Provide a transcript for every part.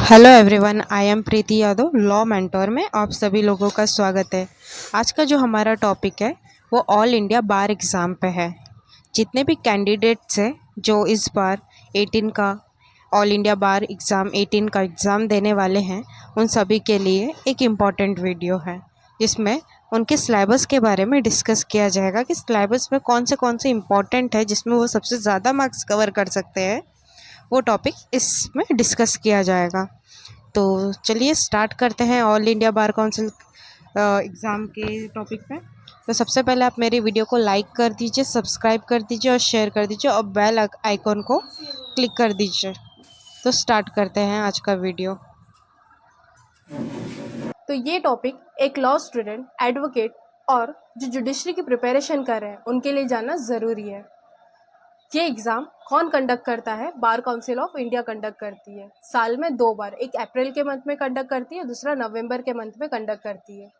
Hello everyone, I am Preeti Yadav, law mentor में आप सभी लोगों का स्वागत है। आज का जो हमारा टॉपिक है वो ऑल इंडिया बार एग्ज़ाम पे है। जितने भी कैंडिडेट्स हैं जो इस बार 18 का ऑल इंडिया बार एग्ज़ाम 18 का एग्ज़ाम देने वाले हैं, उन सभी के लिए एक इम्पॉर्टेंट वीडियो है जिसमें उनके सिलेबस के बारे में डिस्कस किया जाएगा कि सिलेबस में कौन से इम्पॉर्टेंट है जिसमें वो सबसे ज़्यादा मार्क्स कवर कर सकते हैं। वो टॉपिक इसमें डिस्कस किया जाएगा। तो चलिए स्टार्ट करते हैं all India bar council exam के टॉपिक पे। तो सबसे पहले आप मेरी वीडियो को लाइक कर दीजिए, सब्सक्राइब कर दीजिए और शेयर कर दीजिए और बेल आइकॉन को क्लिक कर दीजिए। तो स्टार्ट करते हैं आज का वीडियो। तो ये टॉपिक एक लॉ स्टूडेंट, एडवोकेट और जो जुडिशरी की प्रिपरेशन कर रहे हैं उनके लिए जानना ज़रूरी है। ये एग्ज़ाम कौन कंडक्ट करता है? Bar council of India conduct करती है। साल में 2 बार, एक अप्रैल के मंथ में कंडक्ट करती है, दूसरा नवंबर के मंथ में कंडक्ट करती है।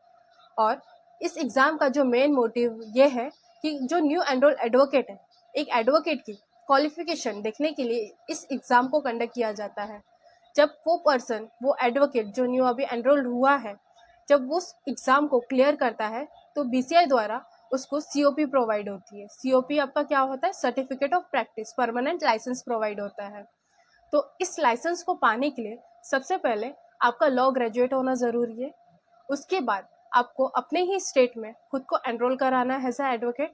और इस एग्ज़ाम का जो मेन मोटिव ये है कि जो न्यू एनरोल एडवोकेट है, एक एडवोकेट की क्वालिफिकेशन देखने के लिए इस एग्ज़ाम को कंडक्ट किया जाता है। जब वो एडवोकेट जो न्यू अभी एनरोल हुआ है, जब उस एग्ज़ाम को क्लियर करता है तो बीसीआई द्वारा उसको सीओपी प्रोवाइड होती है। सीओपी आपका क्या होता है? Certificate of practice, permanent licence provide होता है। तो इस लाइसेंस को पाने के लिए सबसे पहले आपका लॉ ग्रेजुएट होना ज़रूरी है। उसके बाद आपको अपने ही स्टेट में खुद को एनरोल कराना है एज ए एडवोकेट।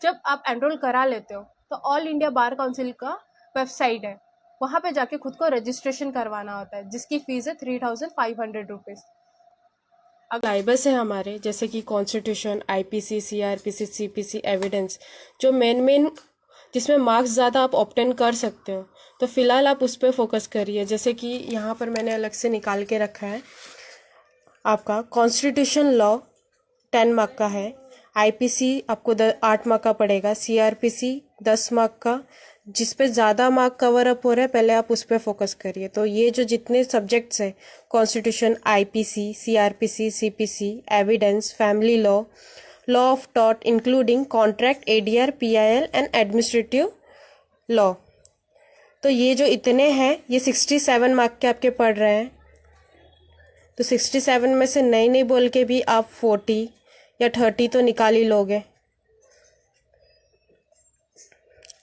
जब आप एनरोल करा लेते हो तो ऑल इंडिया बार काउंसिल का वेबसाइट है, वहाँ पे जाके खुद को रजिस्ट्रेशन करवाना होता है, जिसकी फीस है 3500 रुपीज़। सिलेबस है हमारे, जैसे कि constitution, IPC, CrPC, CPC, evidence, जो मेन जिसमें मार्क्स ज़्यादा आप ऑब्टेन कर सकते हो, तो फिलहाल आप उस पर फोकस करिए। जैसे कि यहाँ पर मैंने अलग से निकाल के रखा है। आपका कॉन्स्टिट्यूशन लॉ 10 मार्क का है, आईपीसी आपको 8 मार्क का पड़ेगा, सीआरपीसी 10 मार्क का। जिस पे ज़्यादा मार्क कवर अप हो रहा है पहले आप उस पर फोकस करिए। तो ये जो जितने सब्जेक्ट्स हैं, constitution, IPC, CrPC, CPC, evidence, family law, law of tort including contract, ADR, PIL and administrative law, तो ये जो इतने हैं ये 67 मार्क के आपके पढ़ रहे हैं। तो 67 में से नहीं बोल के भी आप 40 या 30 तो निकाल ही लोगे।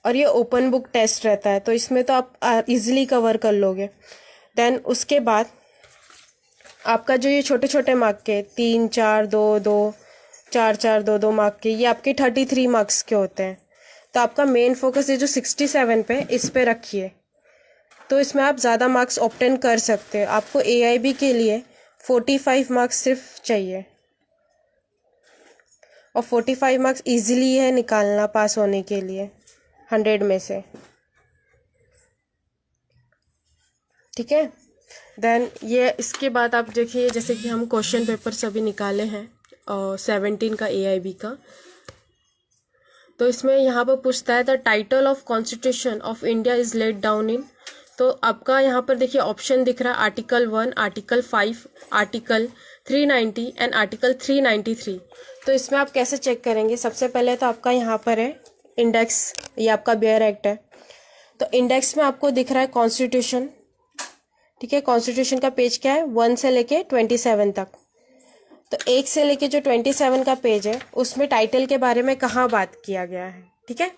और ये ओपन बुक टेस्ट रहता है, तो इसमें तो आप इजीली कवर कर लोगे। देन उसके बाद आपका जो ये छोटे छोटे मार्क के 3, 4, 2, 2, 4, 4, 2, 2 मार्क के, ये आपके 33 मार्क्स के होते हैं। तो आपका मेन फोकस ये जो 67 पे, इस पे रखिए। तो इसमें आप ज़्यादा मार्क्स ऑब्टेन कर सकते हो। आपको एआईबी के लिए 45 मार्क्स सिर्फ चाहिए, और 45 मार्क्स इजीली है निकालना पास होने के लिए 100 में से। ठीक है। देन ये इसके बाद आप देखिए, जैसे कि हम क्वेश्चन पेपर सभी निकाले हैं और 17 का एआईबी का। तो इसमें यहाँ पर पूछता है the title of constitution of India is laid down in. तो आपका यहाँ पर देखिए ऑप्शन दिख रहा है article 1, article 5, article 390 and article 393। तो इसमें आप कैसे चेक करेंगे? सबसे पहले तो आपका यहाँ पर है इंडेक्स, ये आपका बेयर एक्ट है। तो इंडेक्स में आपको दिख रहा है कॉन्स्टिट्यूशन। ठीक है, कॉन्स्टिट्यूशन का पेज क्या है? 1 से लेके 27 तक। तो 1 से लेके जो 27 का पेज है उसमें टाइटल के बारे में कहाँ बात किया गया है। ठीक है,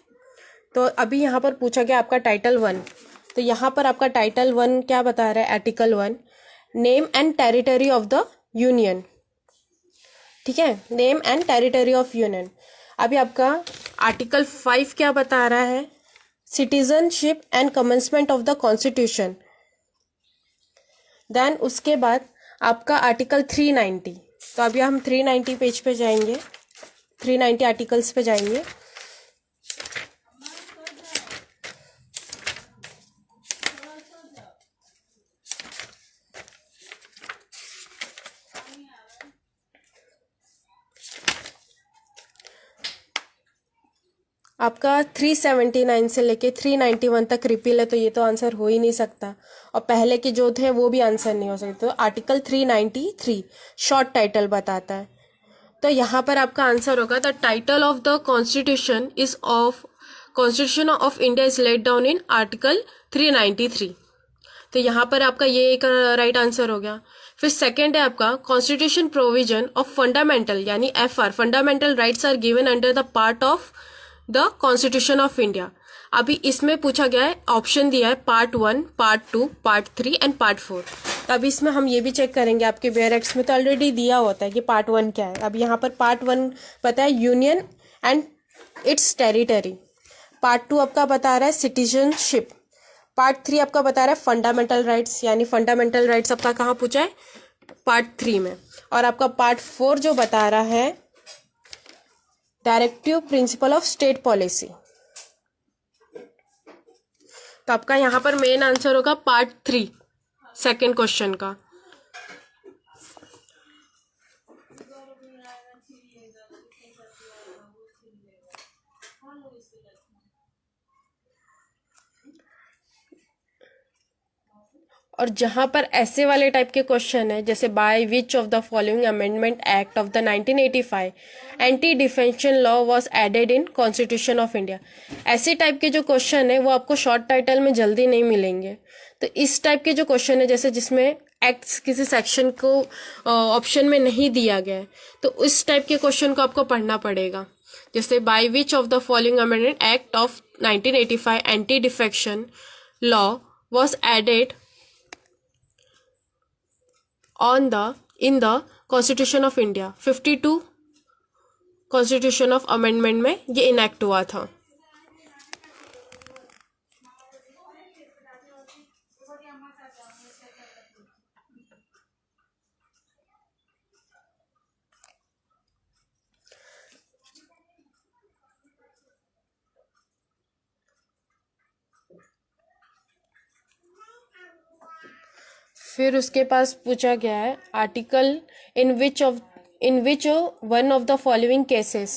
तो अभी यहाँ पर पूछा गया आपका टाइटल 1। तो यहाँ पर आपका टाइटल 1 क्या बता रहा है? Article 1, name and territory of the union. ठीक है, name and territory of union. अभी आपका आर्टिकल 5 क्या बता रहा है? Citizenship and commencement of the constitution. Then उसके बाद आपका आर्टिकल 390। तो अभी हम 390 पेज पे जाएंगे, 390 आर्टिकल्स पे जाएंगे। आपका 379 से लेके 391 तक रिपील है, तो ये तो आंसर हो ही नहीं सकता। और पहले के जो थे वो भी आंसर नहीं हो सकते। तो आर्टिकल 393 शॉर्ट टाइटल बताता है। तो यहाँ पर आपका आंसर होगा the title of the constitution is of constitution of India is laid down in article 393। तो यहाँ पर आपका ये एक राइट आंसर हो गया। फिर सेकंड है आपका कॉन्स्टिट्यूशन प्रोविजन ऑफ फंडामेंटल यानी FR fundamental rights are given under the part of the constitution of India. अभी इसमें पूछा गया है, ऑप्शन दिया है part 1, part 2, part 3 and part 4। तो अभी इसमें हम ये भी चेक करेंगे, आपके बेयर एक्ट्स में तो ऑलरेडी दिया होता है कि पार्ट 1 क्या है। अब यहाँ पर पार्ट 1 पता है union and it's territory, part 2 आपका बता रहा है सिटीजनशिप, पार्ट 3 आपका बता रहा है फंडामेंटल राइट्स, यानी फंडामेंटल राइट्स आपका कहाँ पूछा है, पार्ट 3 में। और आपका पार्ट 4 जो बता रहा है directive principle of state policy. तो आपका यहाँ पर मेन आंसर होगा पार्ट 3 सेकेंड क्वेश्चन का। और जहां पर ऐसे वाले टाइप के क्वेश्चन है जैसे by which of the following amendment act of the 1985 anti defection law was added in constitution of India, ऐसे टाइप के जो क्वेश्चन है वो आपको शॉर्ट टाइटल में जल्दी नहीं मिलेंगे। तो इस टाइप के जो क्वेश्चन है जैसे जिसमें एक्ट्स किसी सेक्शन को ऑप्शन में नहीं दिया गया है, तो इस टाइप के क्वेश्चन को आपको पढ़ना पड़ेगा। जैसे by which of the following amendment act of 1985 anti defection law was added in the Constitution of India 52 Constitution of Amendment में ये इनैक्ट हुआ था। फिर उसके पास पूछा गया है article in which one of the following cases,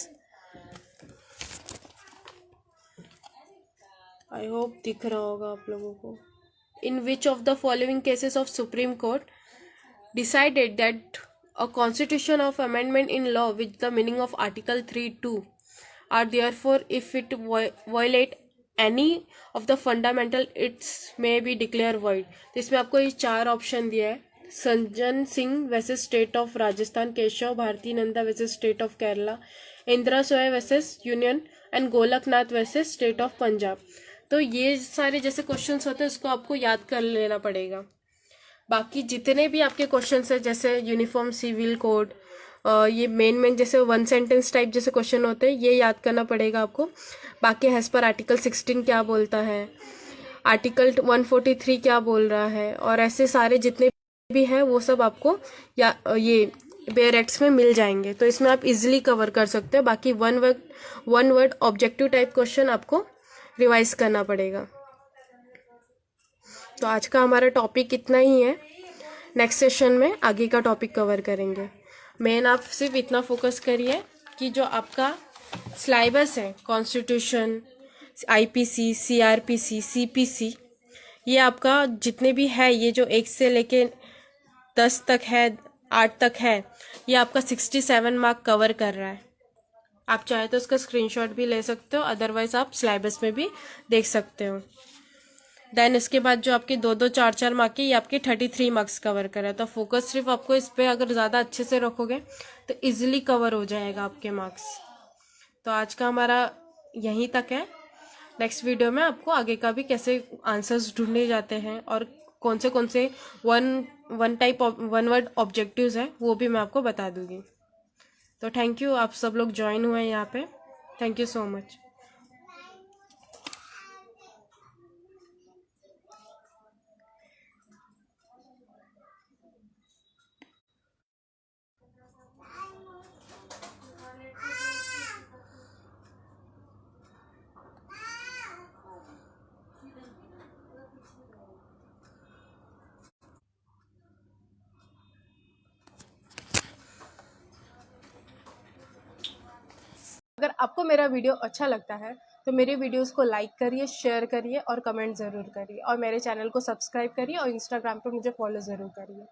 I hope दिख रहा होगा आप लोगों को, in which of the following cases of supreme court decided that a constitution of amendment in law which the meaning of article 3(2) are therefore if it violate any of the fundamental its may be declare void. तो इसमें आपको ये 4 option दिया है, Sanjan Singh versus state of Rajasthan, Keshav Bharati Nanda versus state of Kerala, Indira Sawhney versus union and Golaknath versus state of Punjab. तो ये सारे जैसे क्वेश्चंस होते हैं उसको आपको याद कर लेना पड़ेगा। बाकी जितने भी आपके क्वेश्चंस है जैसे यूनिफॉर्म सिविल कोड, ये मेन जैसे 1 सेंटेंस टाइप जैसे क्वेश्चन होते हैं ये याद करना पड़ेगा आपको। बाकी हैज़ पर आर्टिकल 16 क्या बोलता है, आर्टिकल 143 क्या बोल रहा है, और ऐसे सारे जितने भी हैं वो सब आपको या ये बेयर एक्ट्स में मिल जाएंगे, तो इसमें आप इजीली कवर कर सकते हो। बाकी one word objective type question आपको रिवाइज करना पड़ेगा। तो आज का हमारा टॉपिक इतना ही है, नेक्स्ट सेशन में आगे का टॉपिक कवर करेंगे। मेन आप सिर्फ इतना फोकस करिए कि जो आपका सिलेबस है कॉन्स्टिट्यूशन, IPC, CRPC, CPC, ये आपका जितने भी है, ये जो 1 से लेके 10 तक है, 8 तक है, ये आपका 67 मार्क कवर कर रहा है। आप चाहे तो उसका स्क्रीनशॉट भी ले सकते हो, अदरवाइज आप सिलेबस में भी देख सकते हो। देन इसके बाद जो आपके 2-2, 4-4 मार्क के, ये आपके 33 मार्क्स कवर कर रहा है। तो फोकस सिर्फ आपको इस पे अगर ज़्यादा अच्छे से रखोगे तो इजीली कवर हो जाएगा आपके मार्क्स। तो आज का हमारा यहीं तक है। नेक्स्ट वीडियो में आपको आगे का भी कैसे आंसर्स ढूंढने जाते हैं और कौन से वन वर्ड ऑब्जेक्टिव्स हैं वो भी मैं आपको बता दूंगी। तो थैंक यू, आप सब लोग ज्वाइन हुए हैं यहाँ पे, थैंक यू सो मच। अगर आपको मेरा वीडियो अच्छा लगता है तो मेरे वीडियोस को लाइक करिए, शेयर करिए और कमेंट ज़रूर करिए, और मेरे चैनल को सब्सक्राइब करिए और इंस्टाग्राम पर मुझे फॉलो ज़रूर करिए।